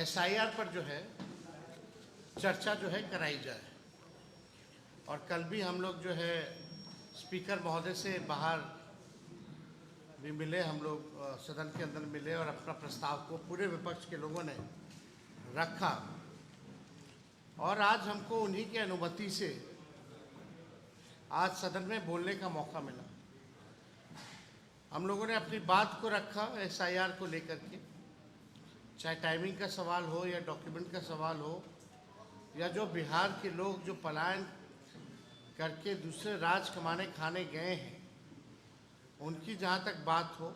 SIR पर जो है चर्चा जो है कराई जाए। और कल भी हम लोग जो है स्पीकर महोदय से बाहर भी मिले, हम लोग सदन के अंदर मिले और अपना प्रस्ताव को पूरे विपक्ष के लोगों ने रखा। और आज हमको उन्हीं की अनुमति से आज सदन में बोलने का मौका मिला। हम लोगों ने अपनी बात को रखा एसआईआर को लेकर के, चाहे टाइमिंग का सवाल हो या डॉक्यूमेंट का सवाल हो, या जो बिहार के लोग जो पलायन करके दूसरे राज्य कमाने खाने गए हैं उनकी जहाँ तक बात हो,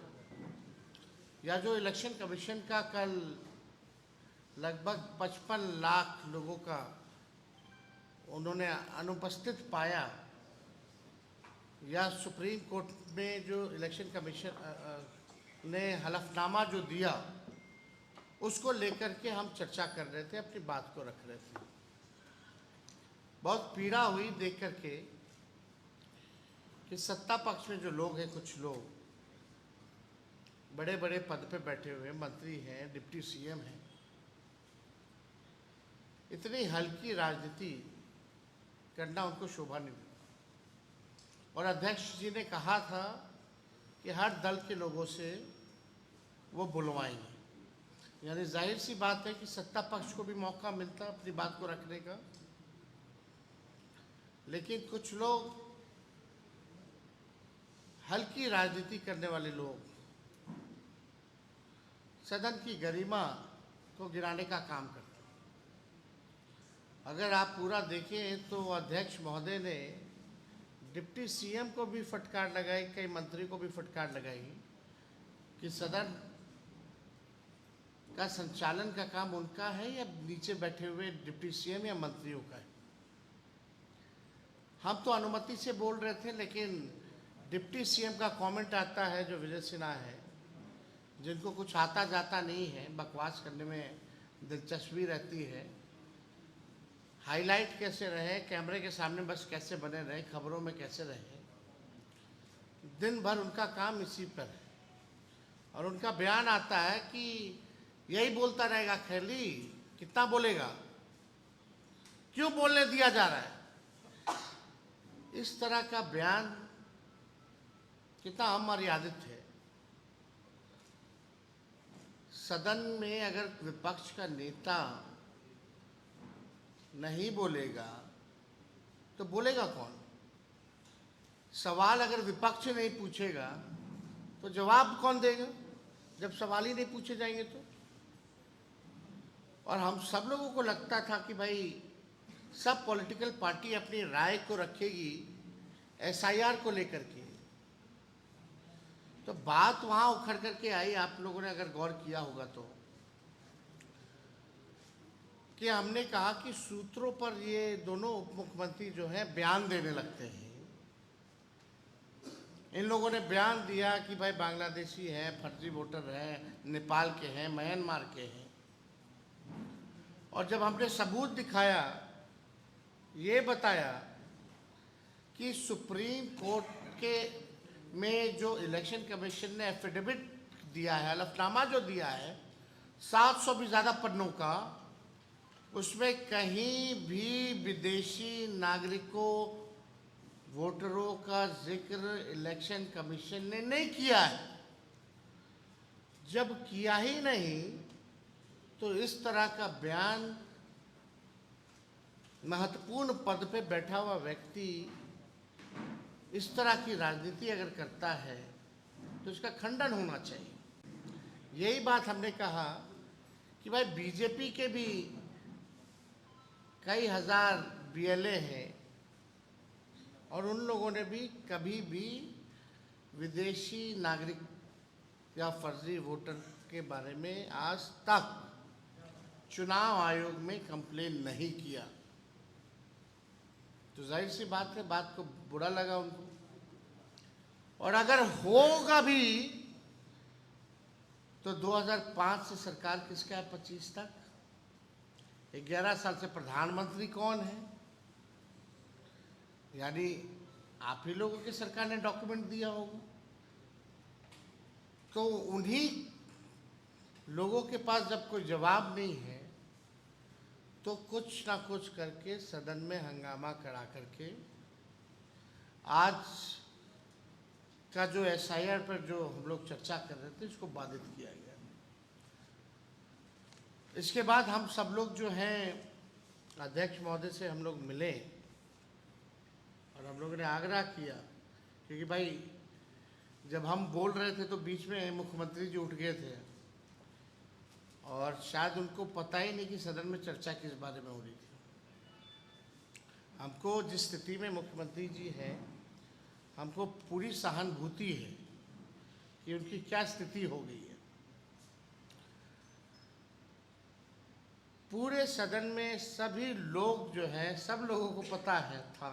या जो इलेक्शन कमीशन का कल लगभग 55 लाख लोगों का उन्होंने अनुपस्थित पाया, या सुप्रीम कोर्ट में जो इलेक्शन कमीशन ने हलफनामा जो दिया उसको लेकर के हम चर्चा कर रहे थे, अपनी बात को रख रहे थे। बहुत पीड़ा हुई देख करके कि सत्ता पक्ष में जो लोग हैं, कुछ लोग बड़े बड़े पद पे बैठे हुए मंत्री हैं, डिप्टी सीएम हैं, इतनी हल्की राजनीति करना उनको शोभा नहीं देता। और अध्यक्ष जी ने कहा था कि हर दल के लोगों से वो बुलवाएंगे, यानी जाहिर सी बात है कि सत्ता पक्ष को भी मौका मिलता अपनी बात को रखने का। लेकिन कुछ लोग हल्की राजनीति करने वाले लोग सदन की गरिमा को गिराने का काम करते हैं। अगर आप पूरा देखें तो अध्यक्ष महोदय ने डिप्टी सीएम को भी फटकार लगाई, कई मंत्री को भी फटकार लगाई कि सदन का संचालन का काम उनका है या नीचे बैठे हुए डिप्टी सीएम या मंत्रियों का है। हम तो अनुमति से बोल रहे थे, लेकिन डिप्टी सीएम का कमेंट आता है जो विजय सिन्हा है, जिनको कुछ आता जाता नहीं है, बकवास करने में दिलचस्पी रहती है, हाईलाइट कैसे रहे, कैमरे के सामने बस कैसे बने रहे, खबरों में कैसे रहे, दिन भर उनका काम इसी पर है। और उनका बयान आता है कि यही बोलता रहेगा, खैली कितना बोलेगा, क्यों बोलने दिया जा रहा है। इस तरह का बयान कितना अमर्यादित है। सदन में अगर विपक्ष का नेता नहीं बोलेगा तो बोलेगा कौन? सवाल अगर विपक्ष नहीं पूछेगा तो जवाब कौन देगा, जब सवाल ही नहीं पूछे जाएंगे तो। और हम सब लोगों को लगता था कि भाई सब पॉलिटिकल पार्टी अपनी राय को रखेगी एसआईआर को लेकर के, तो बात वहां उखड़ करके आई। आप लोगों ने अगर गौर किया होगा तो कि हमने कहा कि सूत्रों पर ये दोनों उप मुख्यमंत्री जो हैं बयान देने लगते हैं। इन लोगों ने बयान दिया कि भाई बांग्लादेशी हैं, फर्जी वोटर हैं, नेपाल के हैं, म्यांमार के हैं। और जब हमने सबूत दिखाया, ये बताया कि सुप्रीम कोर्ट के में जो इलेक्शन कमीशन ने एफिडेविट दिया है, हलफनामा जो दिया है 700 भी ज़्यादा पन्नों का, उसमें कहीं भी विदेशी नागरिकों वोटरों का जिक्र इलेक्शन कमीशन ने नहीं किया है। जब किया ही नहीं तो इस तरह का बयान महत्वपूर्ण पद पे बैठा हुआ व्यक्ति इस तरह की राजनीति अगर करता है तो इसका खंडन होना चाहिए। यही बात हमने कहा कि भाई बीजेपी के भी कई हजार बीएलए हैं और उन लोगों ने भी कभी भी विदेशी नागरिक या फर्जी वोटर के बारे में आज तक चुनाव आयोग में कंप्लेन नहीं किया। तो जाहिर सी बात है, बात को बुरा लगा उनको। और अगर होगा भी तो 2005 से सरकार किसका है 25 तक, 11 साल से प्रधानमंत्री कौन है? यानी आप ही लोगों की सरकार ने डॉक्यूमेंट दिया होगा। तो उन्हीं लोगों के पास जब कोई जवाब नहीं है तो कुछ ना कुछ करके सदन में हंगामा करा करके आज का जो एसआईआर पर जो हम लोग चर्चा कर रहे थे इसको बाधित किया गया। इसके बाद हम सब लोग जो हैं अध्यक्ष महोदय से हम लोग मिले और हम लोगों ने आग्रह किया, क्योंकि भाई जब हम बोल रहे थे तो बीच में मुख्यमंत्री जी उठ गए थे और शायद उनको पता ही नहीं कि सदन में चर्चा किस बारे में हो रही थी। हमको जिस स्थिति में मुख्यमंत्री जी हैं, हमको पूरी सहानुभूति है कि उनकी क्या स्थिति हो गई है। पूरे सदन में सभी लोग जो है, सब लोगों को पता है था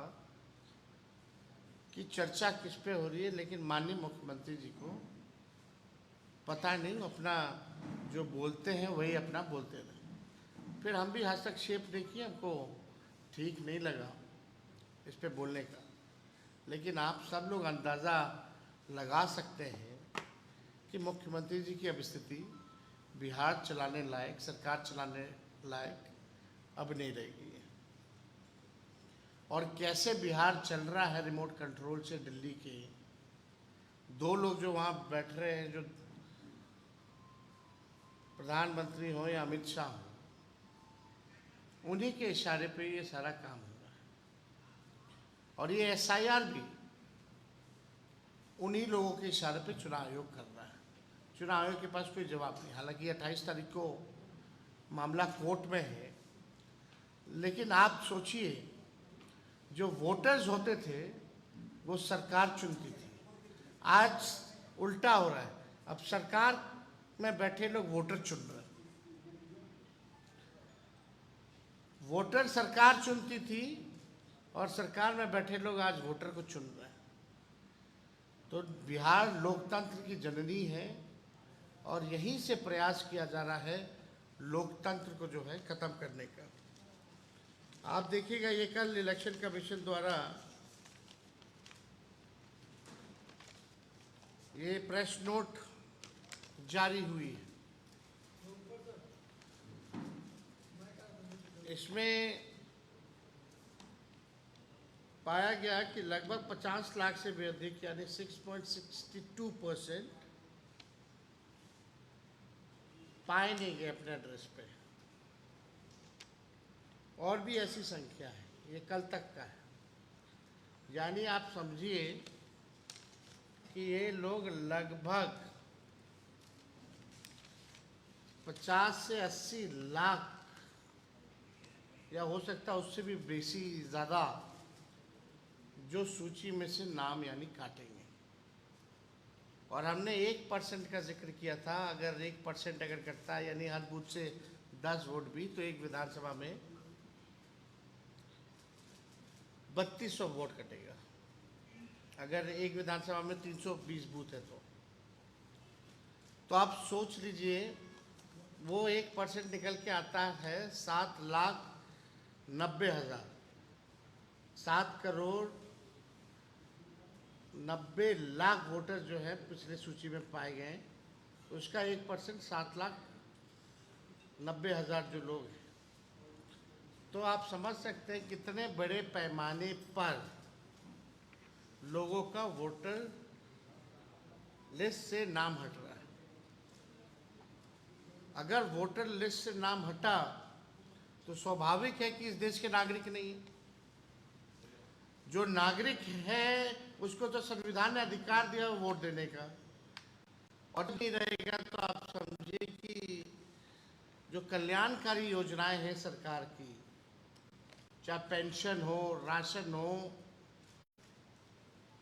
कि चर्चा किस पे हो रही है, लेकिन माननीय मुख्यमंत्री जी को पता नहीं, अपना जो बोलते हैं वही अपना बोलते रहे। फिर हम भी हस्तक्षेप नहीं किए, हमको ठीक नहीं लगा इस पे बोलने का। लेकिन आप सब लोग अंदाज़ा लगा सकते हैं कि मुख्यमंत्री जी की अब स्थिति बिहार चलाने लायक, सरकार चलाने लायक अब नहीं रहेगी। और कैसे बिहार चल रहा है रिमोट कंट्रोल से दिल्ली के दो लोग जो वहाँ बैठ रहे हैं, जो प्रधानमंत्री हो या अमित शाह हो, उन्हीं के इशारे पे ये सारा काम हो रहा है। और ये एसआईआर भी उन्हीं लोगों के इशारे पे चुनाव आयोग कर रहा है। चुनाव आयोग के पास कोई जवाब नहीं। हालांकि 28 तारीख को मामला कोर्ट में है, लेकिन आप सोचिए, जो वोटर्स होते थे वो सरकार चुनती थी। आज उल्टा हो रहा है, अब सरकार में बैठे लोग वोटर चुन रहे हैं। वोटर सरकार चुनती थी और सरकार में बैठे लोग आज वोटर को चुन रहे हैं। तो बिहार लोकतंत्र की जननी है और यहीं से प्रयास किया जा रहा है लोकतंत्र को जो है खत्म करने का। आप देखिएगा, ये कल इलेक्शन कमीशन द्वारा ये प्रेस नोट जारी हुई है। इसमें पाया गया कि लगभग 50 लाख से भी अधिक, यानी 6.62% पाए नहीं गए अपने एड्रेस पे। और भी ऐसी संख्या है, ये कल तक का है। यानी आप समझिए कि ये लोग लगभग 50 से 80 लाख, या हो सकता है उससे भी बेसी ज़्यादा, जो सूची में से नाम यानी काटेंगे। और हमने 1% का जिक्र किया था। अगर 1% अगर कटता है, यानी हर बूथ से 10 वोट भी, तो एक विधानसभा में 3200 वोट कटेगा। अगर एक विधानसभा में 320 बूथ है तो आप सोच लीजिए, वो 1% निकल के आता है 7,90,000, 7,90,00,000 वोटर जो है पिछले सूची में पाए गए। उसका 1% 7,90,000 जो लोग हैं। तो आप समझ सकते हैं कितने बड़े पैमाने पर लोगों का वोटर लिस्ट से नाम हट रहा है। अगर वोटर लिस्ट से नाम हटा तो स्वाभाविक है कि इस देश के नागरिक नहीं है। जो नागरिक है उसको तो संविधान ने अधिकार दिया वोट देने का, और नहीं रहेगा तो आप समझिए कि जो कल्याणकारी योजनाएं हैं सरकार की, चाहे पेंशन हो, राशन हो,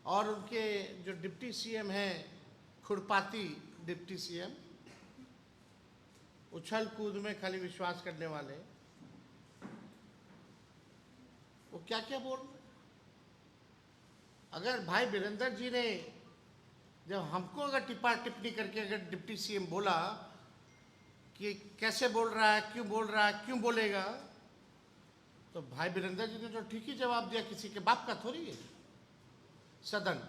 और उनके जो डिप्टी सीएम हैं, खुरपाती डिप्टी सीएम, उछल कूद में खाली विश्वास करने वाले, वो क्या क्या बोल रहे। अगर भाई वीरेंद्र जी ने जब हमको अगर टिप्पा टिप्पणी करके अगर डिप्टी सीएम बोला कि कैसे बोल रहा है, क्यों बोल रहा है, क्यों बोलेगा, तो भाई वीरेंद्र जी ने तो ठीक ही जवाब दिया। किसी के बाप का थोड़ी है सदन,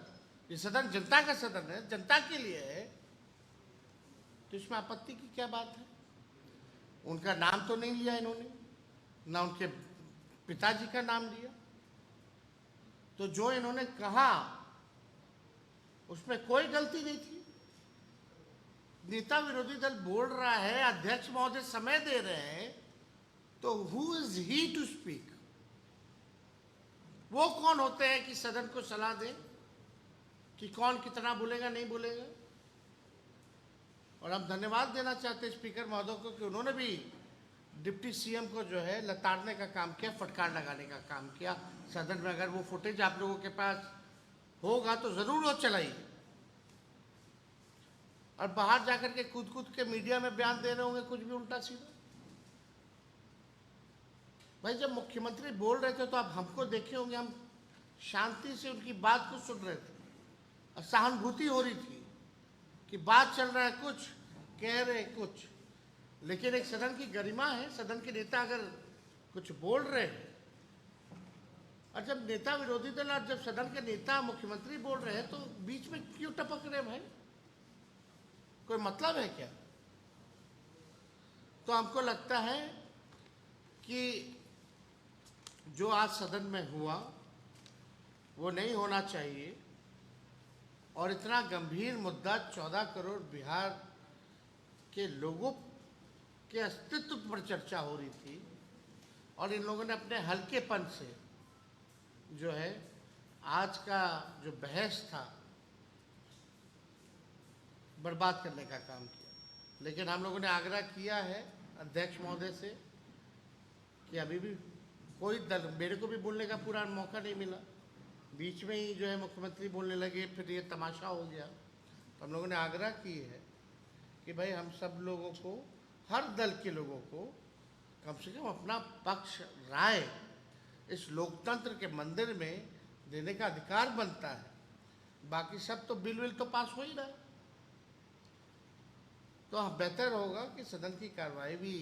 ये सदन जनता का सदन है, जनता के लिए है। तो इसमें आपत्ति की क्या बात है? उनका नाम तो नहीं लिया इन्होंने, ना उनके पिताजी का नाम लिया। तो जो इन्होंने कहा उसमें कोई गलती नहीं थी। नेता विरोधी दल बोल रहा है, अध्यक्ष महोदय समय दे रहे हैं, तो who is he to speak? वो कौन होते हैं कि सदन को सलाह दें कि कौन कितना बोलेगा नहीं बोलेगा? और हम धन्यवाद देना चाहते हैं स्पीकर महोदय को कि उन्होंने भी डिप्टी सीएम को जो है लताड़ने का काम किया, फटकार लगाने का काम किया सदन में। अगर वो फुटेज आप लोगों के पास होगा तो जरूर वो चलाइए। और बाहर जाकर के कूद कूद के मीडिया में बयान दे रहे होंगे कुछ भी उल्टा सीधा। भाई जब मुख्यमंत्री बोल रहे थे तो आप हमको देखे होंगे, हम शांति से उनकी बात को सुन रहे थे और सहानुभूति हो रही थी कि बात चल रहा है कुछ, कह रहे कुछ। लेकिन एक सदन की गरिमा है, सदन के नेता अगर कुछ बोल रहे हैं, और जब नेता विरोधी दल और जब सदन के नेता मुख्यमंत्री बोल रहे हैं तो बीच में क्यों टपक रहे भाई? कोई मतलब है क्या? तो हमको लगता है कि जो आज सदन में हुआ वो नहीं होना चाहिए। और इतना गंभीर मुद्दा 14 करोड़ बिहार के लोगों के अस्तित्व पर चर्चा हो रही थी और इन लोगों ने अपने हल्केपन से जो है आज का जो बहस था बर्बाद करने का काम किया। लेकिन हम लोगों ने आग्रह किया है अध्यक्ष महोदय से कि अभी भी कोई दल, मेरे को भी बोलने का पूरा मौका नहीं मिला, बीच में ही जो है मुख्यमंत्री बोलने लगे, फिर ये तमाशा हो गया। तो हम लोगों ने आग्रह की है कि भाई हम सब लोगों को, हर दल के लोगों को कम से कम अपना पक्ष राय इस लोकतंत्र के मंदिर में देने का अधिकार बनता है। बाकी सब तो बिल तो पास हो ही रहा है। तो बेहतर होगा कि सदन की कार्रवाई भी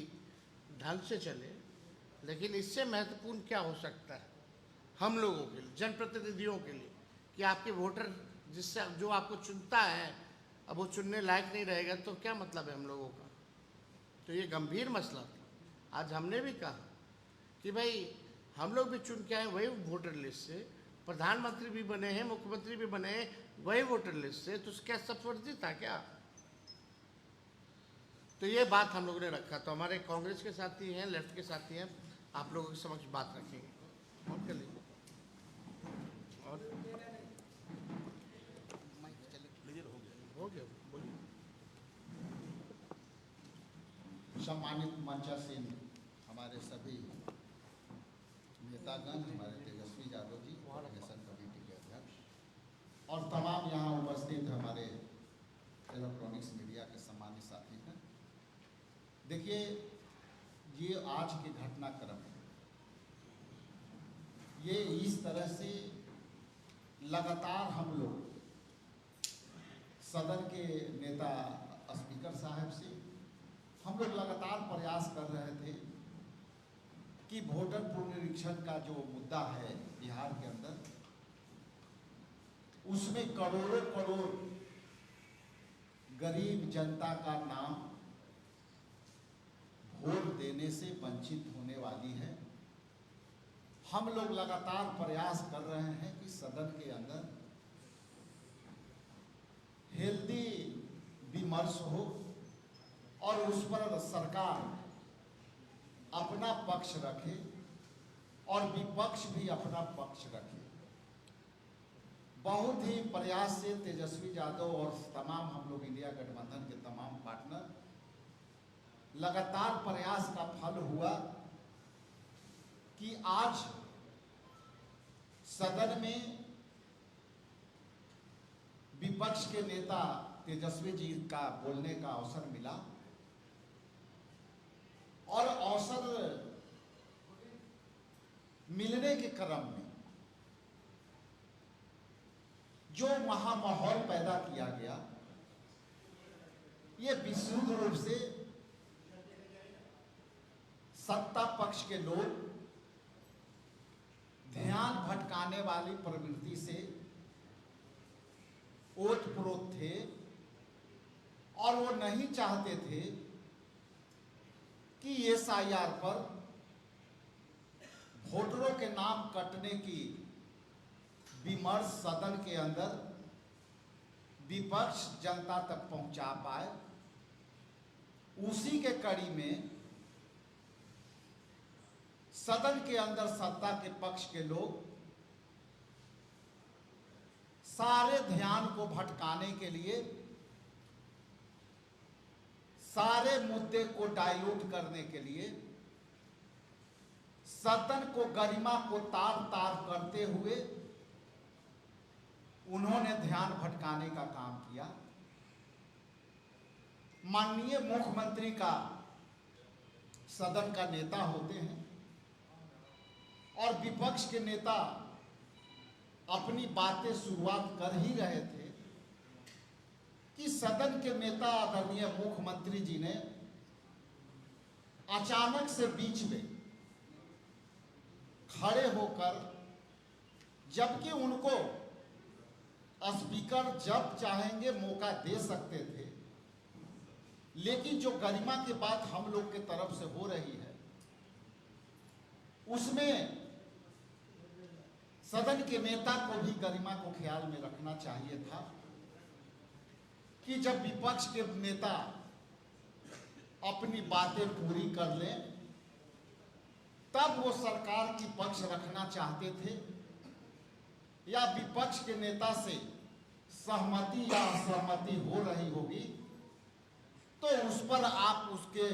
ढंग से चले। लेकिन इससे महत्वपूर्ण क्या हो सकता है हम लोगों के लिए, जनप्रतिनिधियों के लिए, कि आपके वोटर जिससे जो आपको चुनता है अब वो चुनने लायक नहीं रहेगा तो क्या मतलब है हम लोगों का? तो ये गंभीर मसला था। आज हमने भी कहा कि भाई हम लोग भी चुन के आए वही वोटर लिस्ट से, प्रधानमंत्री भी बने हैं, मुख्यमंत्री भी बने हैं वही वोटर लिस्ट से, तो क्या सब फर्जी था क्या? तो ये बात हम लोगों ने रखा। तो हमारे कांग्रेस के साथी हैं, लेफ्ट के साथी हैं, आप लोगों के समक्ष बात रखेंगे। और क्या लेंगे? और हो गया, बोलिए। सम्मानित मंचासीन हमारे सभी नेतागण, हमारे तेजस्वी यादव जी, कोऑर्डिनेशन कमेटी के अध्यक्ष, और तमाम यहाँ उपस्थित हमारे इलेक्ट्रॉनिक्स मीडिया के सम्मानित साथी हैं। देखिए, ये आज के घटनाक्रम है, ये इस तरह से लगातार हम लोग सदन के नेता स्पीकर साहब से हम लोग लगातार प्रयास कर रहे थे कि वोटर पुनरीक्षण का जो मुद्दा है बिहार के अंदर, उसमें करोड़ों करोड़ गरीब जनता का नाम वोट देने से वंचित होने वाली है। हम लोग लगातार प्रयास कर रहे हैं कि सदन के अंदर हेल्दी विमर्श हो और उस पर सरकार अपना पक्ष रखे और विपक्ष भी अपना पक्ष रखे। बहुत ही प्रयास से तेजस्वी यादव और तमाम हम लोग इंडिया गठबंधन के तमाम पार्टनर लगातार प्रयास का फल हुआ कि आज सदन में विपक्ष के नेता तेजस्वी जी का बोलने का अवसर मिला और अवसर मिलने के क्रम में जो महामाहौल पैदा किया गया, ये विशुद्ध रूप से सत्ता पक्ष के लोग ध्यान भटकाने वाली प्रवृत्ति से ओतप्रोत थे और वो नहीं चाहते थे कि एसआईआर पर वोटरों के नाम कटने की विमर्श सदन के अंदर विपक्ष जनता तक पहुंचा पाए, उसी के कड़ी में सदन के अंदर सत्ता के पक्ष के लोग सारे ध्यान को भटकाने के लिए, सारे मुद्दे को डाइल्यूट करने के लिए, सदन को गरिमा को तार तार करते हुए उन्होंने ध्यान भटकाने का काम किया। माननीय मुख्यमंत्री का सदन का नेता होते हैं और विपक्ष के नेता अपनी बातें शुरुआत कर ही रहे थे कि सदन के नेता आदरणीय मुख्यमंत्री जी ने अचानक से बीच में खड़े होकर, जबकि उनको स्पीकर जब चाहेंगे मौका दे सकते थे, लेकिन जो गरिमा की बात हम लोग के तरफ से हो रही है उसमें सदन के नेता को भी गरिमा को ख्याल में रखना चाहिए था कि जब विपक्ष के नेता अपनी बातें पूरी कर लें तब वो सरकार की पक्ष रखना चाहते थे, या विपक्ष के नेता से सहमति या असहमति हो रही होगी तो उस पर आप उसके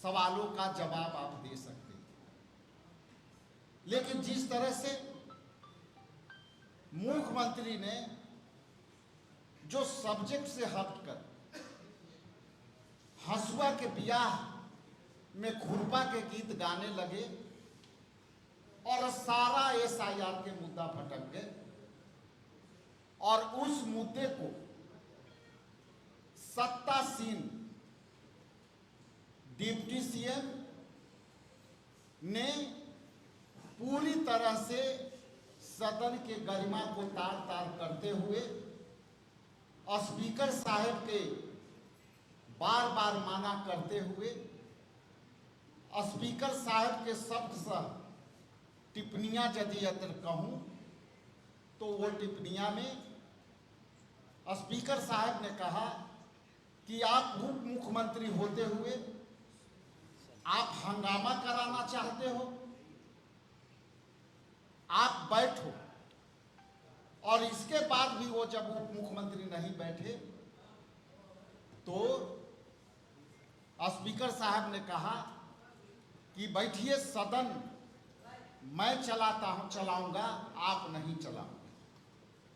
सवालों का जवाब आप दे सकते हैं। लेकिन जिस तरह से मुख्यमंत्री ने जो सब्जेक्ट से हटकर हंसुआ के ब्याह में खुरपा के गीत गाने लगे और सारा एसआईआर के मुद्दा भटक गए और उस मुद्दे को सत्तासीन डिप्टी सीएम ने पूरी तरह से सदन के गरिमा को तार तार करते हुए स्पीकर साहब के बार बार माना करते हुए स्पीकर साहब के शब्द सह टिप्पणियां यदि अगर कहूं तो वो टिप्पणियां में स्पीकर साहब ने कहा कि आप उप मुख्यमंत्री होते हुए आप हंगामा कराना चाहते हो, आप बैठो। और इसके बाद भी वो जब उप मुख्यमंत्री नहीं बैठे तो स्पीकर साहब ने कहा कि बैठिए, सदन मैं चलाऊंगा, आप नहीं चलाओगे।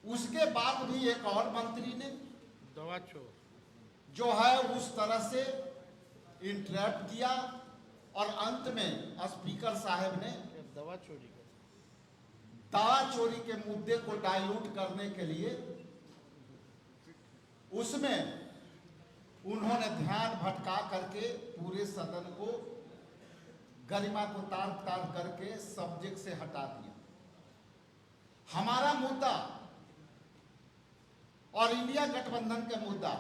उसके बाद भी एक और मंत्री ने दवा चोर जो है उस तरह से इंटरप्ट किया और अंत में स्पीकर साहब ने दवा चोरी के मुद्दे को डाइल्यूट करने के लिए उसमें उन्होंने ध्यान भटका करके पूरे सदन को गरिमा को तार तार करके सब्जेक्ट से हटा दिया। हमारा मुद्दा और इंडिया गठबंधन का मुद्दा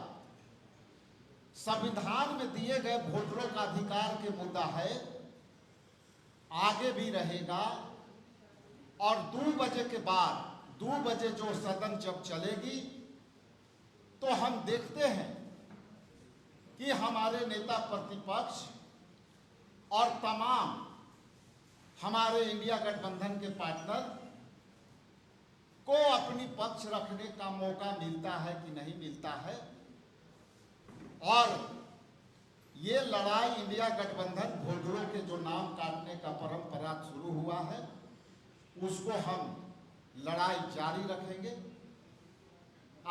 संविधान में दिए गए वोटरों का अधिकार के मुद्दा है, आगे भी रहेगा। और 2 बजे के बाद 2 बजे जो सदन जब चलेगी तो हम देखते हैं कि हमारे नेता प्रतिपक्ष और तमाम हमारे इंडिया गठबंधन के पार्टनर को अपनी पक्ष रखने का मौका मिलता है कि नहीं मिलता है। और ये लड़ाई इंडिया गठबंधन वोटरों के जो नाम काटने का परंपरा शुरू हुआ है उसको हम लड़ाई जारी रखेंगे।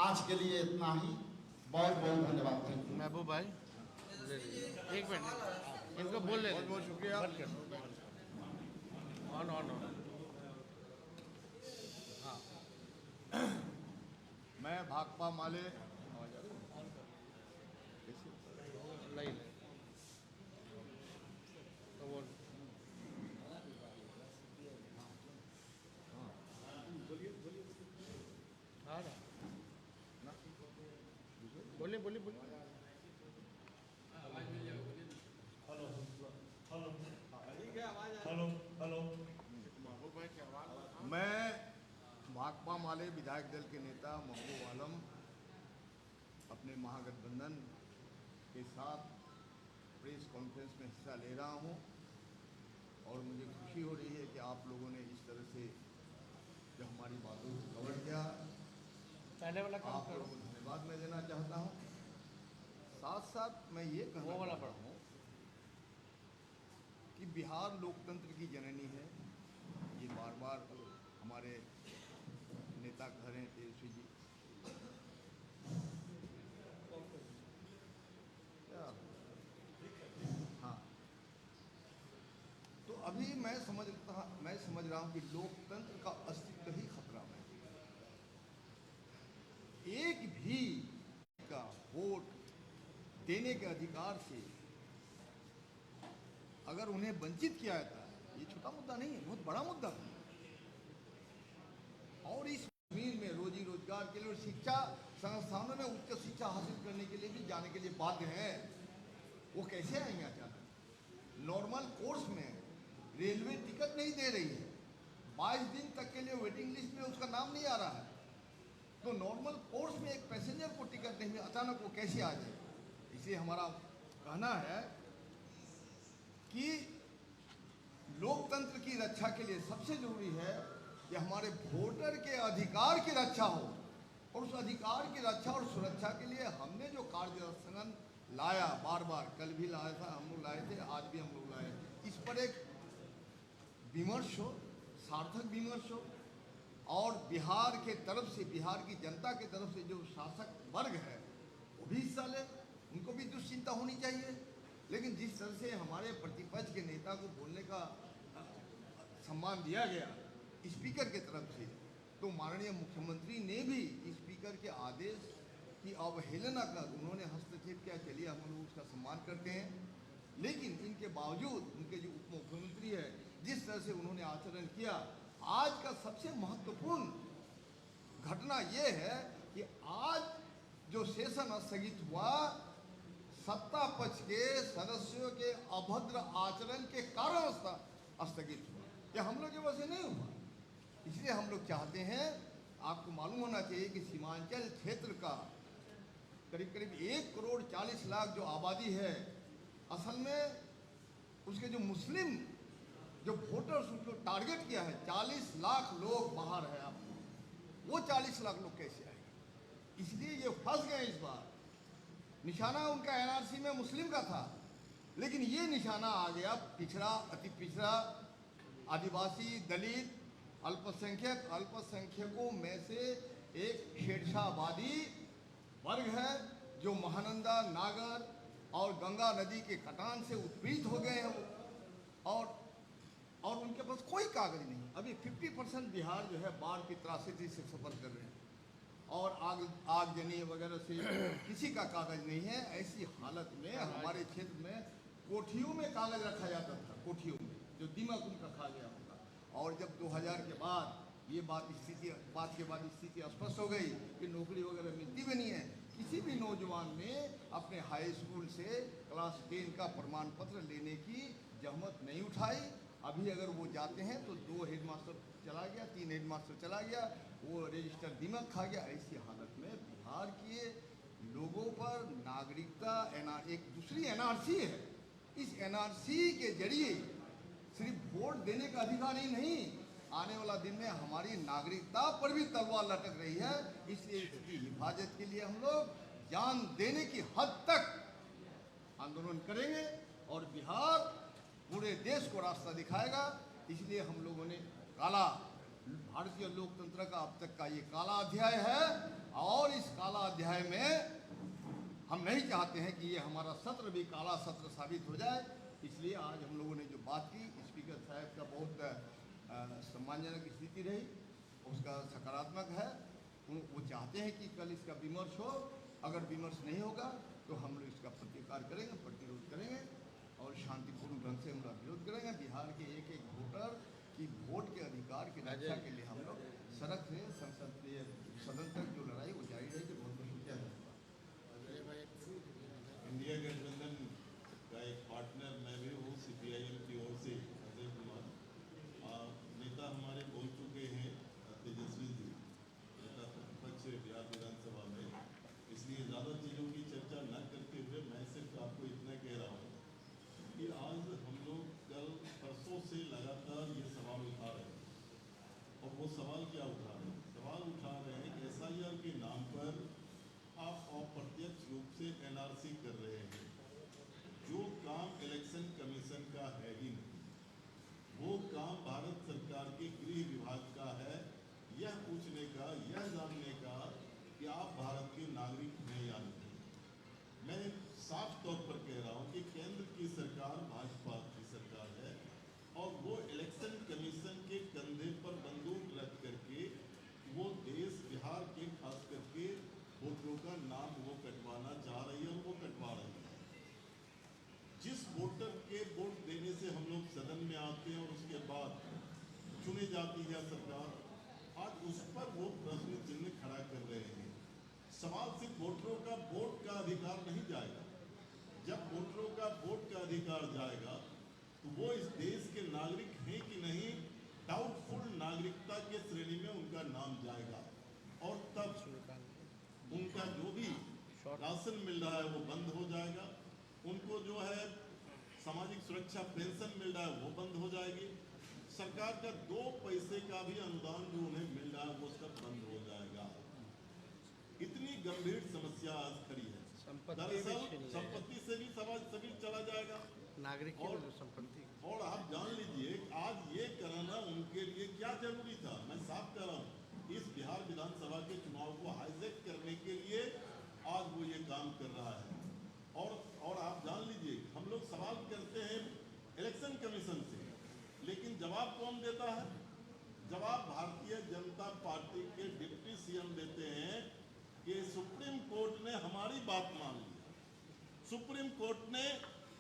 आज के लिए इतना ही, बहुत बहुत धन्यवाद। महबूब भाई एक मिनट इनको बोल ले, बहुत बहुत शुक्रिया। ऑन हाँ, मैं भाकपा माले नहीं तो बोल बोलिए हेलो हेलो भाकपा माले विधायक दल के नेता महबूब आलम अपने महागठबंधन के साथ प्रेस कॉन्फ्रेंस में हिस्सा ले रहा हूं और मुझे खुशी हो रही है कि आप लोगों ने इस तरह से जो हमारी बातों को कवर किया, पहले वाला काम आप करो। लोगों को धन्यवाद मैं देना चाहता हूं। साथ साथ मैं ये कहना वो वाला चाहता हूं कि बिहार लोकतंत्र की जननी है। ये बार बार हमारे नेता कह रहे हैं तेजस्वी जी क्या, हाँ, तो अभी मैं समझ रहा हूँ कि लोकतंत्र का अस्तित्व ही खतरा में है। एक भी का वोट देने के अधिकार से अगर उन्हें वंचित किया जाता है, ये छोटा मुद्दा नहीं है, बहुत बड़ा मुद्दा है। और इस जमीन में रोजी रोजगार के लिए और शिक्षा संस्थानों में उच्च शिक्षा हासिल करने के लिए भी जाने के लिए बाध्य हैं। वो कैसे आएंगे अचानक? नॉर्मल कोर्स में रेलवे टिकट नहीं दे रही है, 22 दिन तक के लिए वेटिंग लिस्ट में उसका नाम नहीं आ रहा है, तो नॉर्मल कोर्स में एक पैसेंजर को टिकट नहीं मिला, अचानक वो कैसे आ जाए? इसलिए हमारा कहना है कि लोकतंत्र की रक्षा के लिए सबसे जरूरी है कि हमारे वोटर के अधिकार की रक्षा हो, और उस अधिकार की रक्षा और सुरक्षा के लिए हमने जो कार्यस्थगन लाया, बार बार कल भी लाया था, हम लोग लाए थे, आज भी हम लोग लाए, इस पर एक विमर्श हो, सार्थक विमर्श हो, और बिहार के तरफ से, बिहार की जनता के तरफ से जो शासक वर्ग है वो भी हिस्सा ले, उनको भी दुश्चिंता होनी चाहिए। लेकिन जिस तरह से हमारे प्रतिपक्ष के नेता को बोलने का सम्मान दिया गया स्पीकर के तरफ से, तो माननीय मुख्यमंत्री ने भी स्पीकर के आदेश की अवहेलना कर उन्होंने हस्तक्षेप किया। चलिए हम लोग उसका सम्मान करते हैं, लेकिन इनके बावजूद उनके जो उप मुख्यमंत्री है, जिस तरह से उन्होंने आचरण किया, आज का सबसे महत्वपूर्ण घटना यह है कि आज जो सेशन स्थगित हुआ, सत्ता पक्ष के सदस्यों के अभद्र आचरण के कारण स्थगित हुआ। यह हम लोग की वजह से नहीं हुआ। इसलिए हम लोग चाहते हैं, आपको मालूम होना चाहिए कि सीमांचल क्षेत्र का करीब करीब 1,40,00,000 जो आबादी है, असल में उसके जो मुस्लिम जो वोटर्स उनको टारगेट किया है, 40 लाख लोग बाहर है। आप वो 40 लाख लोग कैसे आएंगे? इसलिए ये फंस गए इस बार। निशाना उनका एनआरसी में मुस्लिम का था, लेकिन ये निशाना आ गया पिछड़ा, अति पिछड़ा, आदिवासी, दलित, अल्पसंख्यक, अल्पसंख्यकों में से एक शेरशाहवादी वर्ग है जो महानंदा, नागर और गंगा नदी के कटान से उत्पीड़ित हो गए हैं, और उनके पास कोई कागज नहीं। अभी 50% बिहार जो है बाढ़ की त्रासदी से सफर कर रहे हैं, और आगजनी वगैरह से किसी का कागज नहीं है। ऐसी हालत में हमारे क्षेत्र में कोठियों में कागज रखा जाता था, कोठियों में, जो दीमक उनका खा गया होगा। और जब 2000 के बाद ये बात के बाद स्थिति स्पष्ट हो गई कि नौकरी वगैरह मिलती भी नहीं है, किसी भी नौजवान ने अपने हाई स्कूल से क्लास 10 का प्रमाण पत्र लेने की जहमत नहीं उठाई। अभी अगर वो जाते हैं तो 2 हेडमास्टर चला गया, 3 हेडमास्टर चला गया, वो रजिस्टर दीमक खा गया। ऐसी हालत में बिहार के लोगों पर नागरिकता एक दूसरी एनआरसी है, इस एनआरसी के जरिए सिर्फ वोट देने का अधिकार ही नहीं, आने वाला दिन में हमारी नागरिकता पर भी तलवार लटक रही है। इसलिए इसकी हिफाजत के लिए हम लोग जान देने की हद तक आंदोलन करेंगे, और बिहार पूरे देश को रास्ता दिखाएगा। इसलिए हम लोगों ने भारतीय लोकतंत्र का अब तक का ये काला अध्याय है, और इस काला अध्याय में हम नहीं चाहते हैं कि ये हमारा सत्र भी काला सत्र साबित हो जाए। इसलिए आज हम लोगों ने जो बात की, स्पीकर साहब का बहुत सम्मानजनक स्थिति रही, उसका सकारात्मक है। वो चाहते हैं कि कल इसका विमर्श हो, अगर विमर्श नहीं होगा तो हम लोग इसका प्रतिकार करेंगे, प्रतिरोध करेंगे, और शांतिपूर्ण ढंग से हम लोग विरोध करेंगे। बिहार के एक एक वोटर की वोट के अधिकार की रक्षा के लिए हम लोग सड़क से संसदीय सदन तक जो लड़ाई वो जारी रहेगी। बहुत बहुत शुक्रिया है। इंडिया गठबंधन का एक पार्टनर मैं भी हूँ, CPIM की ओर से अजय कुमार। नेता हमारे बोल चुके हैं, तेजस्वी जी। सोचने का, यह जानने का कि आप भारत के नागरिक हैं या नहीं। मैं साफ तौर पर कह रहा हूं कि केंद्र की सरकार भाजपा की सरकार है और वो इलेक्शन कमीशन के कंधे पर बंदूक रख करके वो देश बिहार के खास करके वोटरों का नाम वो कटवाना चाह रही है और वो कटवा रही है। जिस वोटर के वोट देने से हम लोग सदन में आते हैं और उसके बाद चुनी जाती है सरकार, आज उस पर वो प्रश्न चिन्ह खड़ा कर रहे हैं। सवाल सिर्फ वोटरों का वोट का अधिकार नहीं जाएगा। जब वोटरों का वोट का अधिकार जाएगा तो वो इस देश के नागरिक हैं कि नहीं, डाउटफुल नागरिकता के श्रेणी में उनका नाम जाएगा और तब उनका जो भी राशन मिल रहा है वो बंद हो जाएगा, उनको जो है सामाजिक सुरक्षा पेंशन मिल रहा है वो बंद हो जाएगी, सरकार का 2 पैसे का भी अनुदान जो उन्हें मिल रहा है वो सब बंद हो जाएगा। इतनी गंभीर समस्या आज खड़ी है। दरअसल संपत्ति से भी समाज सभी चला जाएगा, नागरिकों की संपत्ति। और आप जान लीजिए आज ये कराना उनके लिए क्या जरूरी था। मैं साफ कह रहा हूँ, इस बिहार विधानसभा के चुनाव को हाईजैक करने के लिए आज वो ये काम कर रहा है। और आप जान लीजिए, हम लोग सवाल करते हैं इलेक्शन कमीशन से, लेकिन जवाब कौन देता है? जवाब भारतीय जनता पार्टी के डिप्टी सीएम देते हैं कि सुप्रीम कोर्ट ने हमारी बात मान ली, सुप्रीम कोर्ट ने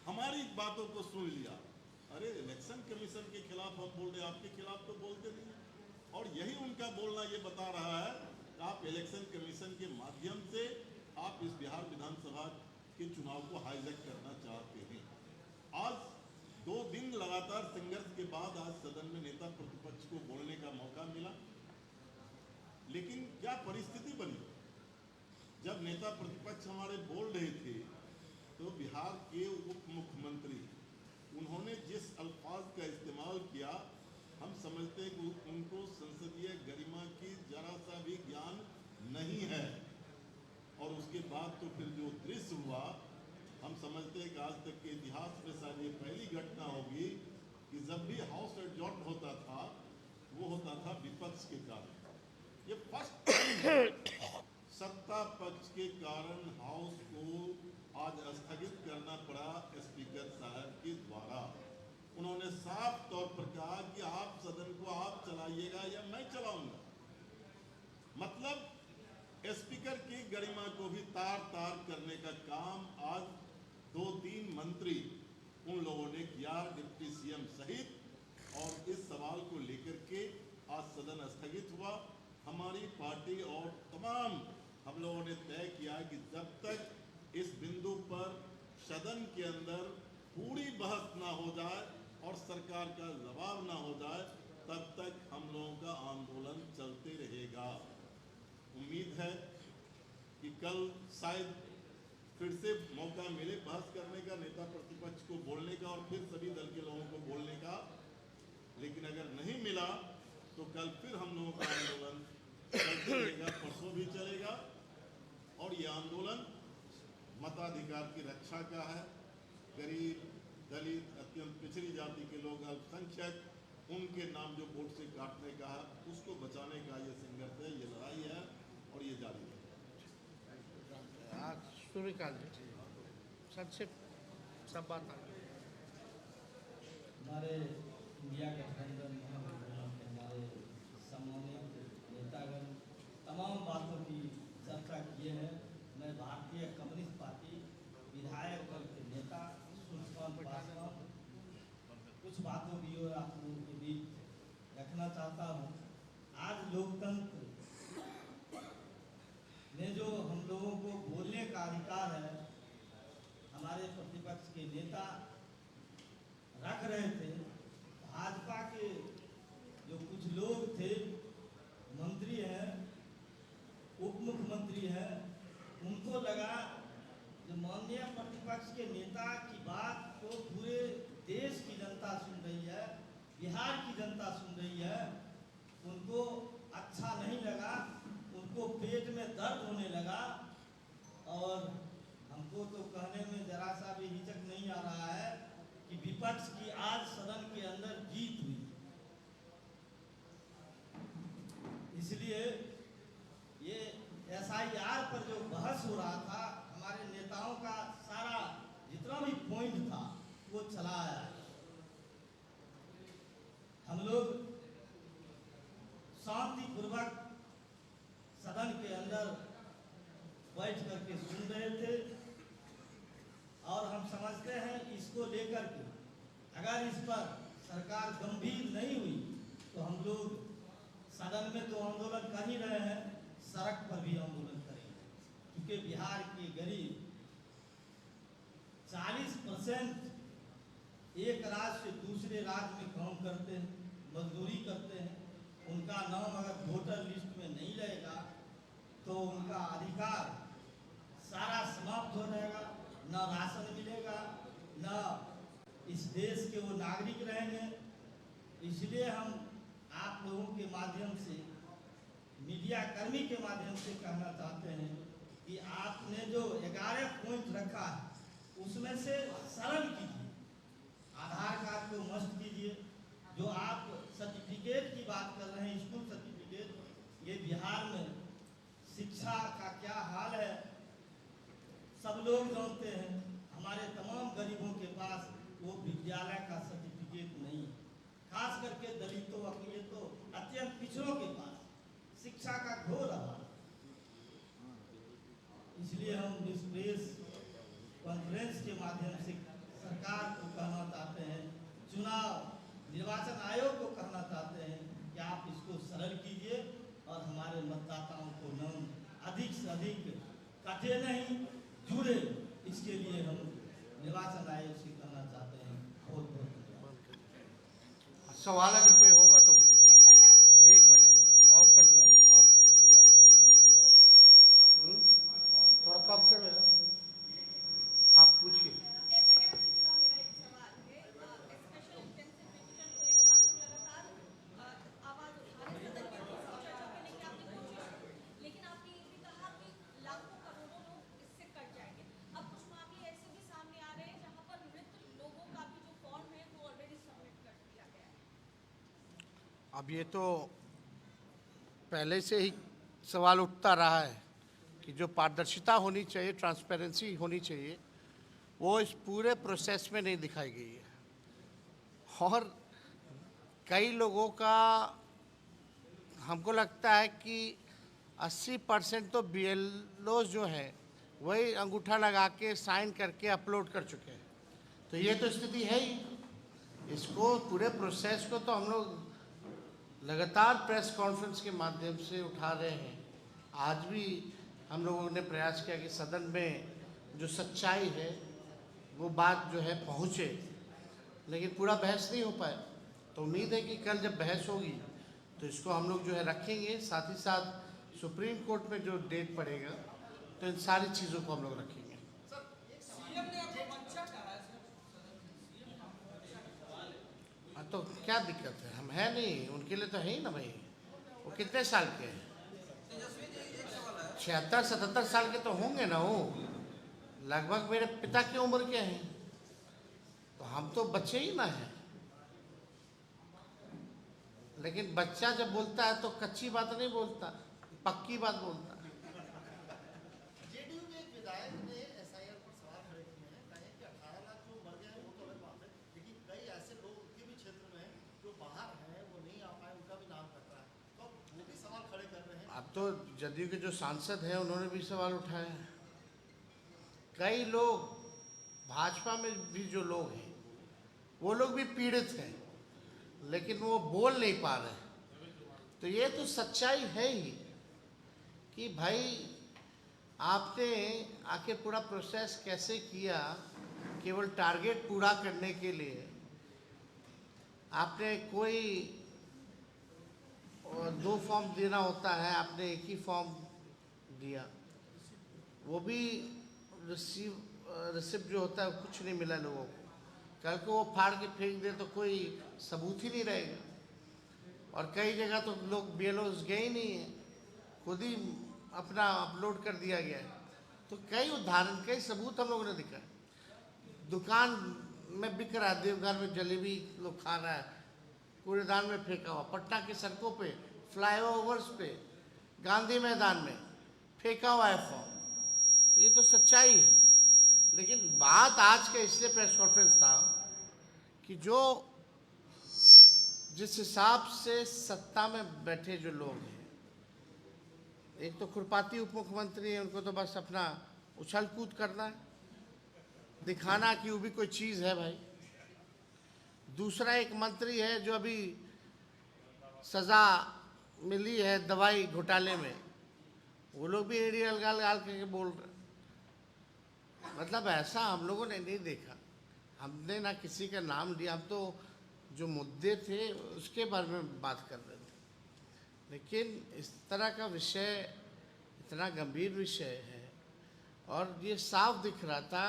हमारी बातों को सुन लिया। अरे इलेक्शन कमीशन के खिलाफ हम बोल रहे हैं, आपके खिलाफ तो बोलते नहीं। और यही उनका बोलना ये बता रहा है कि आप इलेक्शन कमीशन के माध्यम से आप इस बिहार विधानसभा के चुनाव को हाईजैक करना चाहते हैं। आज 2 दिन लगातार संघर्ष के बाद आज सदन में नेता प्रतिपक्ष को बोलने का मौका मिला, लेकिन क्या परिस्थिति बनी? जब नेता प्रतिपक्ष हमारे बोल रहे थे तो बिहार के उप मुख्यमंत्री उन्होंने जिस अल्फाज का इस्तेमाल किया, हम समझते हैं कि उनको संसदीय गरिमा की जरा सा भी ज्ञान नहीं है। और उसके बाद तो फिर जो दृश्य हुआ, हम समझते हैं कि आज तक के इतिहास में शायद ये पहली घटना होगी कि जब भी हाउस एडजॉर्न होता था वो होता था विपक्ष के कारण। ये फर्स्ट सत्ता पक्ष के कारण हाउस को आज स्थगित करना पड़ा स्पीकर साहब के द्वारा। उन्होंने साफ तौर पर कहा कि आप सदन को आप चलाइएगा या मैं चलाऊंगा। मतलब स्पीकर की गरिमा को भी तार तार करने का काम आज 2-3 मंत्री उन लोगों ने किया, डिप्टी सीएम सहित। और इस सवाल को लेकर के आज सदन स्थगित हुआ। हमारी पार्टी और तमाम हम लोगों ने तय किया कि जब तक इस बिंदु पर सदन के अंदर पूरी बहस ना हो जाए और सरकार का जवाब ना हो जाए, तब तक हम लोगों का आंदोलन चलते रहेगा। उम्मीद है कि कल शायद फिर से मौका मिले बहस करने का, नेता प्रतिपक्ष को बोलने का और फिर सभी दल के लोगों को बोलने का। लेकिन अगर नहीं मिला तो कल फिर हम लोगों का आंदोलन चलते रहेगा, परसों भी चलेगा। और ये आंदोलन मताधिकार की रक्षा का है। गरीब, दलित, अत्यंत पिछड़ी जाति के लोग, अल्पसंख्यक, उनके नाम जो वोट से काटने का है, उसको बचाने का ये संघर्ष है, ये लड़ाई है और ये जारी है। सूर्यकांत जी संक्षिप्त सब बात आ गई। हमारे इंडिया गठबंधन हमारे सम्मानित नेतागण तमाम बातों की चर्चा किए हैं। मैं भारतीय कम्युनिस्ट पार्टी विधायक दल के नेता सुषमा पासवान कुछ बातों की ओर आप लोगों के बीच रखना चाहता हूँ। आज लोकतंत्र में जो हम लोगों को बोलने का अधिकार है, हमारे प्रतिपक्ष के नेता रख रहे थे। भाजपा के जो कुछ लोग थे, मंत्री हैं, उप मुख्यमंत्री हैं, उनको लगा जो माननीय प्रतिपक्ष के नेता की बात को पूरे देश की जनता सुन रही है, बिहार की जनता सुन रही है, उनको अच्छा नहीं लगा, उनको पेट में दर्द होने लगा। और हमको तो कहने में जरा सा भी हिचक नहीं आ रहा है कि विपक्ष की आज सदन के अंदर जीत हुई। इसलिए एफआईआर पर जो बहस हो रहा था, हमारे नेताओं का सारा जितना भी पॉइंट था वो चला आया। हम लोग शांतिपूर्वक सदन के अंदर बैठ करके सुन रहे थे और हम समझते हैं इसको लेकर के अगर इस पर सरकार गंभीर नहीं हुई तो हम लोग सदन में तो आंदोलन कर ही रहे हैं, सड़क पर भी आंदोलन करेंगे। क्योंकि बिहार के गरीब 40% एक राज्य से दूसरे राज्य में काम करते हैं, मजदूरी करते हैं। उनका नाम अगर वोटर लिस्ट में नहीं रहेगा तो उनका अधिकार सारा समाप्त हो जाएगा, न राशन मिलेगा, न इस देश के वो नागरिक रहेंगे। इसलिए हम आप लोगों के माध्यम से, मीडिया कर्मी के माध्यम से कहना चाहते हैं कि आपने जो 11 पॉइंट रखा है उसमें से सरल कीजिए। आधार कार्ड को मस्ट कीजिए। जो आप सर्टिफिकेट की बात कर रहे हैं, स्कूल सर्टिफिकेट, ये बिहार में शिक्षा का क्या हाल है सब लोग जानते हैं। हमारे तमाम गरीबों के पास वो विद्यालय का सर्टिफिकेट नहीं है, खास करके दलितों, अकिलियतों, अत्यंत पिछड़ों के पास शिक्षा का घोर अभाव। इसलिए हम इस प्रेस कॉन्फ्रेंस के माध्यम से सरकार को कहना चाहते हैं, चुनाव निर्वाचन आयोग को कहना चाहते हैं कि आप इसको सरल कीजिए और हमारे मतदाताओं को नाम अधिक से अधिक कटे नहीं, जुड़े। इसके लिए हम निर्वाचन आयोग से कहना चाहते हैं। बहुत बहुत धन्यवाद। सवाल अगर कोई होगा तो 1 मिनट ऑफ कर दो, ऑफ थोड़ा कम कर लो। आप पूछिए। अब ये तो पहले से ही सवाल उठता रहा है कि जो पारदर्शिता होनी चाहिए, ट्रांसपेरेंसी होनी चाहिए, वो इस पूरे प्रोसेस में नहीं दिखाई गई है। और कई लोगों का हमको लगता है कि 80% तो BLOs जो हैं वही अंगूठा लगा के साइन करके अपलोड कर चुके हैं। तो ये तो स्थिति है ही। इसको पूरे प्रोसेस को तो हम लोग लगातार प्रेस कॉन्फ्रेंस के माध्यम से उठा रहे हैं। आज भी हम लोगों ने प्रयास किया कि सदन में जो सच्चाई है वो बात जो है पहुँचे, लेकिन पूरा बहस नहीं हो पाया। तो उम्मीद है कि कल जब बहस होगी तो इसको हम लोग जो है रखेंगे। साथ ही साथ सुप्रीम कोर्ट में जो डेट पड़ेगा तो इन सारी चीज़ों को हम लोग रखेंगे। तो क्या दिक्कत है? हम है नहीं, उनके लिए तो है ही ना भाई। वो कितने साल के हैं? 76-77 साल के तो होंगे ना। वो लगभग मेरे पिता की उम्र के हैं। तो हम तो बच्चे ही ना हैं। लेकिन बच्चा जब बोलता है तो कच्ची बात नहीं बोलता, पक्की बात बोलता है। जेडीयू के एक विधायक ने एसआईआर पर सवाल खड़े किए हैं, कहे कि 18 लाख जो मर गए हैं वो तो अलग बात है, लेकिन कई ऐसे लोग उनके भी क्षेत्र में जो बाहर हैं वो नहीं आ पाए, उनका भी नाम कट रहा है, तो वो भी सवाल खड़े कर रहे हैं। अब तो जदयू के जो सांसद हैं उन्होंने भी सवाल उठाए हैं। कई लोग भाजपा में भी जो लोग हैं वो लोग भी पीड़ित हैं, लेकिन वो बोल नहीं पा रहे। तो ये तो सच्चाई है ही कि भाई आपने आखिर पूरा प्रोसेस कैसे किया। केवल टारगेट पूरा करने के लिए आपने कोई 2 फॉर्म देना होता है, आपने एक ही फॉर्म दिया। वो भी रिसिप्ट जो होता है कुछ नहीं मिला लोगों को। कल को वो फाड़ के फेंक दे तो कोई सबूत ही नहीं रहेगा। और कई जगह तो लोग BLOs गए ही नहीं हैं, खुद ही अपना अपलोड कर दिया गया है। तो कई उदाहरण, कई सबूत हम लोगों ने दिखा। दुकान में बिक रहा है, देवघर में जलेबी लोग खा रहा है, कूड़ेदान में फेंका हुआ, पटना की सड़कों पे, फ्लाईओवर्स पे, गांधी मैदान में फेंका हुआ है फॉर्म। तो ये तो सच्चाई है। लेकिन बात आज का इसलिए प्रेस कॉन्फ्रेंस था कि जो जिस हिसाब से सत्ता में बैठे जो लोग हैं, एक तो खुरपाती उप मुख्यमंत्री है, उनको तो बस अपना उछल कूद करना है, दिखाना कि वो भी कोई चीज़ है भाई। दूसरा एक मंत्री है जो अभी सज़ा मिली है दवाई घोटाले में, वो लोग भी एड़ी अलगाल गाल करके बोल रहे। मतलब ऐसा हम लोगों ने नहीं देखा। हमने ना किसी का नाम लिया, हम तो जो मुद्दे थे उसके बारे में बात कर रहे थे। लेकिन इस तरह का विषय इतना गंभीर विषय है और ये साफ दिख रहा था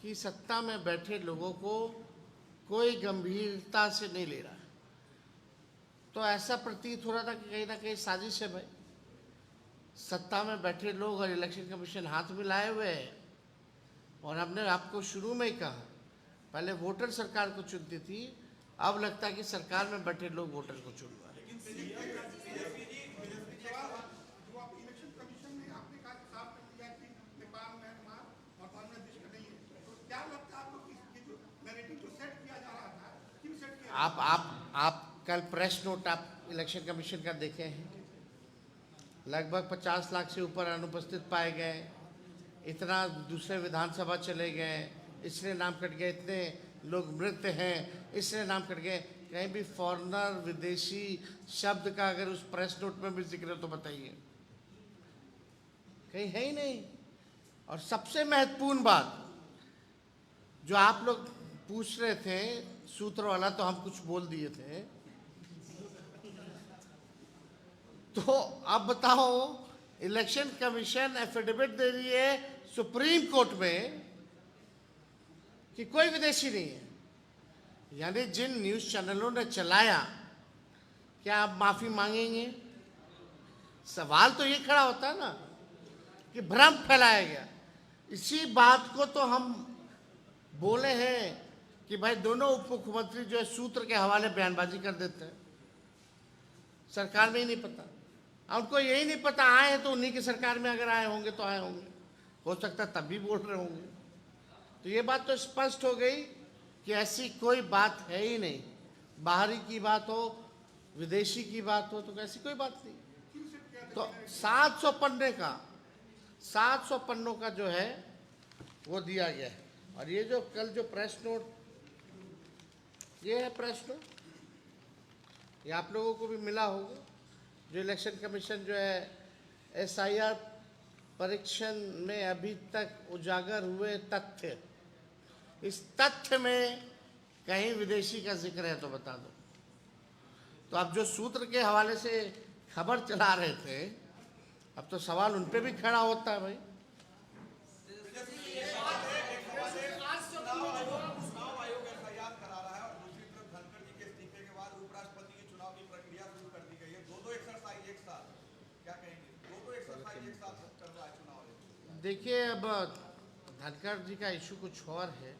कि सत्ता में बैठे लोगों को कोई गंभीरता से नहीं ले रहा है। तो ऐसा प्रतीत हो रहा था कि कहीं ना कहीं साजिश है भाई। सत्ता में बैठे लोग और इलेक्शन कमीशन हाथ मिलाए हुए हैं। और हमने आपको शुरू में ही कहा, पहले वोटर सरकार को चुनती थी, अब लगता है कि सरकार में बैठे लोग वोटर को चुन रहे हैं। आप कल प्रेस नोट आप इलेक्शन कमीशन का देखे हैं, लगभग 50 लाख से ऊपर अनुपस्थित पाए गए, इतना दूसरे विधानसभा चले गए, इसलिए नाम कट गए, इतने लोग मृत हैं इसलिए नाम कट गए। कहीं भी फॉरेनर विदेशी शब्द का अगर उस प्रेस नोट में भी जिक्र है तो बताइए, कहीं है ही नहीं। और सबसे महत्वपूर्ण बात जो आप लोग पूछ रहे थे सूत्र वाला, तो हम कुछ बोल दिए थे, तो अब बताओ इलेक्शन कमीशन एफिडेविट दे रही है सुप्रीम कोर्ट में कि कोई विदेशी नहीं है। यानी जिन न्यूज़ चैनलों ने चलाया, क्या आप माफ़ी मांगेंगे? सवाल तो ये खड़ा होता है ना कि भ्रम फैलाया गया। इसी बात को तो हम बोले हैं कि भाई दोनों उप मुख्यमंत्री जो है सूत्र के हवाले बयानबाजी कर देते हैं, सरकार में ही नहीं पता। उनको यही नहीं पता, आए हैं तो उन्हीं की सरकार में अगर आए होंगे तो आए होंगे, हो सकता है तब भी बोल रहे होंगे। तो ये बात तो स्पष्ट हो गई कि ऐसी कोई बात है ही नहीं। बाहरी की बात हो, विदेशी की बात हो, तो ऐसी कोई बात नहीं। तो 700 पन्नों का जो है वो दिया गया है। और ये जो कल जो प्रेस नोट, ये है प्रेस नोट, ये आप लोगों को भी मिला होगा, जो इलेक्शन कमीशन जो है SIR परीक्षण में अभी तक उजागर हुए तथ्य, इस तथ्य में कहीं विदेशी का जिक्र है तो बता दो। तो अब जो सूत्र के हवाले से खबर चला रहे थे, अब तो सवाल उन पे भी खड़ा होता है भाई। देखिए, अब धनखड़ जी का इशू कुछ और है।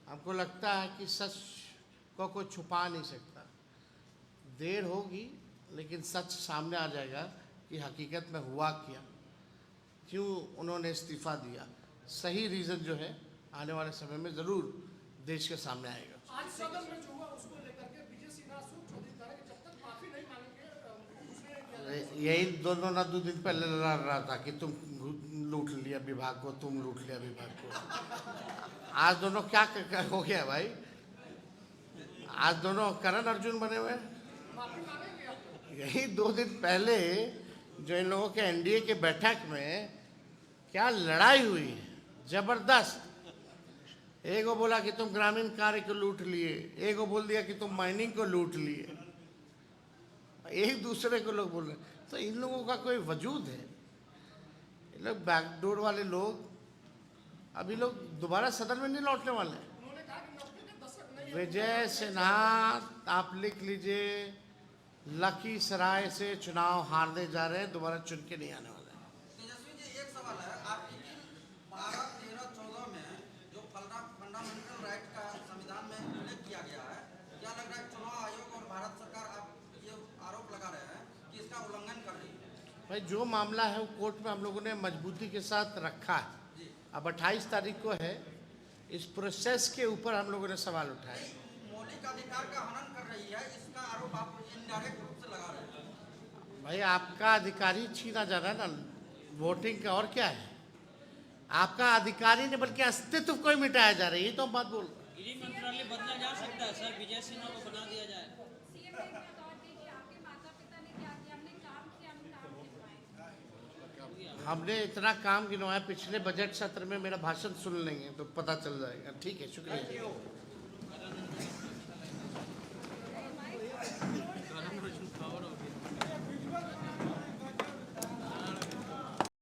हमको लगता है कि सच को कोई छुपा नहीं सकता। देर होगी लेकिन सच सामने आ जाएगा कि हकीकत में हुआ क्या, क्यों उन्होंने इस्तीफ़ा दिया। सही रीज़न जो है आने वाले समय में ज़रूर देश के सामने आएगा। आज सदन में जो हुआ उसको लेकर के विजय सिन्हा चौधरी कह रहे कि जब तक माफी नहीं मांगेंगे यही दोनों ना 2 दिन पहले लड़ रहा था कि तुम लूट लिया विभाग को, तुम लूट लिया विभाग को। आज दोनों क्या हो गया भाई? आज दोनों करण अर्जुन बने हुए। यही 2 दिन पहले जो इन लोगों के NDA के बैठक में क्या लड़ाई हुई है जबरदस्त। एक को बोला कि तुम ग्रामीण कार्य को लूट लिए, एक को बोल दिया कि तुम माइनिंग को लूट लिए, एक दूसरे को लोग बोल रहे। तो इन लोगों का कोई वजूद है? इन लोग बैकडोर वाले लोग, अभी लोग दोबारा सदन में नहीं लौटने वाले। विजय सिन्हा आप लिख लीजिए, लखीसराय से चुनाव हारने जा रहे हैं, दोबारा चुन के नहीं आने वाले। तेजस्वी जी, एक सवाल है आपकी कि 12, 13, 14 में जो फंडामेंटल राइट का संविधान में उल्लेख किया गया है, क्या लग रहा है चुनाव आयोग और भारत सरकार आप ये आरोप लगा रहे हैं कि इसका उल्लंघन कर रही है? भाई जो मामला है वो कोर्ट में हम लोगों ने मजबूती के साथ रखा है। अब 28 तारीख को है, इस प्रोसेस के ऊपर हम लोगों ने सवाल उठाए। मौलिक अधिकार का हनन कर रही है, इसका आरोप आप इनडायरेक्ट रूप से लगा रहे हैं। भाई आपका अधिकार ही छीना जा रहा है ना वोटिंग का, और क्या है? आपका अधिकारी ने बल्कि अस्तित्व को ही मिटाया जा रहा है, ये तो हम बात बोल रहे हैं। गृह मंत्रालय बदला जा सकता है सर, विजय सिन्हा को बना दिया जाए। सीएम ने बतौर दी कि आपके माता पिता ने क्या किया, हमने काम किया, हम काम गिनवाए। हमने इतना काम गिनवाया, पिछले बजट सत्र में मेरा भाषण सुन लेंगे तो पता चल जाएगा। ठीक है, शुक्रिया।